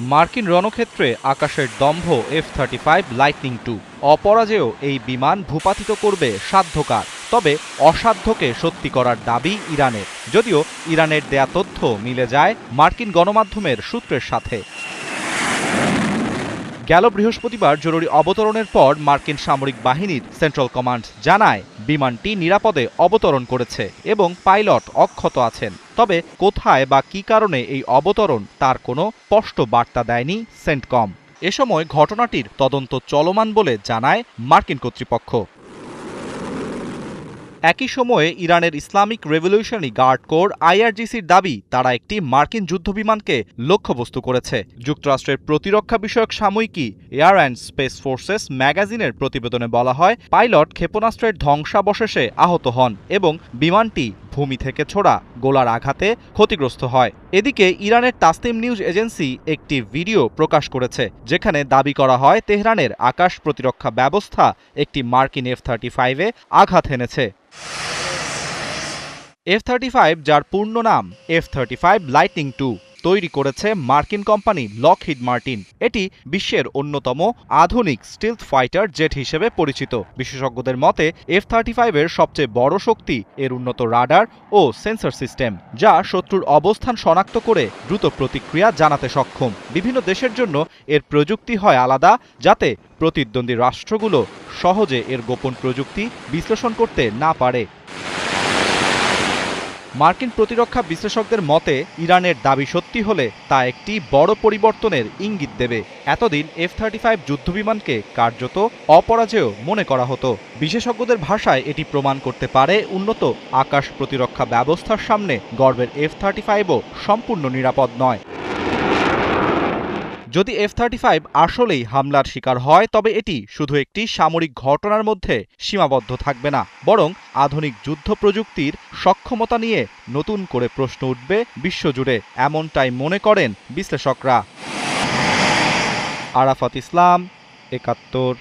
মার্কিন রণক্ষেত্রে আকাশের দম্ভ F-35 লাইটনিং টু। অপরাজেয় এই বিমান ভূপাতিত করবে সাধ্যকার, তবে অসাধ্যকে সত্যি করার দাবি ইরানের, যদিও ইরানের দেয়া তথ্য মিলে যায় মার্কিন গণমাধ্যমের সূত্রের সাথে। গেল বৃহস্পতিবার জরুরি অবতরণের পর মার্কিন সামরিক বাহিনীর সেন্ট্রাল কমান্ড জানায় বিমানটি নিরাপদে অবতরণ করেছে এবং পাইলট অক্ষত আছেন। তবে কোথায় বা কী কারণে এই অবতরণ তার কোনো স্পষ্ট বার্তা দেয়নি সেন্টকম। এ সময় ঘটনাটির তদন্ত চলমান বলে জানায় মার্কিন কর্তৃপক্ষ। একই সময়ে ইরানের ইসলামিক রেভলিউশনারি গার্ড কোর IRGCর দাবি তারা একটি মার্কিন যুদ্ধবিমানকে লক্ষ্যবস্তু করেছে। যুক্তরাষ্ট্রের প্রতিরক্ষা বিষয়ক সাময়িকী এয়ার অ্যান্ড স্পেস ফোর্সেস ম্যাগাজিনের প্রতিবেদনে বলা হয়, পাইলট ক্ষেপণাস্ত্রের ধ্বংসাবশেষে আহত হন এবং বিমানটি ভূমি থেকে ছোড়া গোলার আঘাতে ক্ষতিগ্রস্ত হয়। এদিকে ইরানের তাসনিম নিউজ এজেন্সি একটি ভিডিও প্রকাশ করেছে, যেখানে দাবি করা হয় তেহরানের আকাশ প্রতিরক্ষা ব্যবস্থা একটি মার্কিন F-35-এ আঘাত হেনেছে। F-35, যার পূর্ণ নাম F-35 লাইটনিং টু, তৈরি করেছে মার্কিন কোম্পানি লকহিড মার্টিন। এটি বিশ্বের অন্যতম আধুনিক স্টিলথ ফাইটার জেট হিসেবে পরিচিত। বিশেষজ্ঞদের মতে F-35-এর সবচেয়ে বড় শক্তি এর উন্নত রাডার ও সেন্সর সিস্টেম, যা শত্রুর অবস্থান শনাক্ত করে দ্রুত প্রতিক্রিয়া জানাতে সক্ষম। বিভিন্ন দেশের জন্য এর প্রযুক্তি হয় আলাদা, যাতে প্রতিদ্বন্দ্বী রাষ্ট্রগুলো সহজে এর গোপন প্রযুক্তি বিশ্লেষণ করতে না পারে। মার্কিন প্রতিরক্ষা বিশ্লেষকদের মতে ইরানের দাবি সত্যি হলে তা একটি বড় পরিবর্তনের ইঙ্গিত দেবে। এতদিন F-35 যুদ্ধবিমানকে কার্যত অপরাজেয় মনে করা হতো। বিশেষজ্ঞদের ভাষায় এটি প্রমাণ করতে পারে উন্নত আকাশ প্রতিরক্ষা ব্যবস্থার সামনে গর্বের F-35ও সম্পূর্ণ নিরাপদ নয়। যদি F-35 আসলেই হামলার শিকার হয়, তবে এটি শুধু একটি সামরিক ঘটনার মধ্যে সীমাবদ্ধ থাকবে না, বরং আধুনিক যুদ্ধ প্রযুক্তির সক্ষমতা নিয়ে নতুন করে প্রশ্ন উঠবে বিশ্বজুড়ে, এমনটাই মনে করেন বিশ্লেষকরা। আরাফাত ইসলাম, ৭১।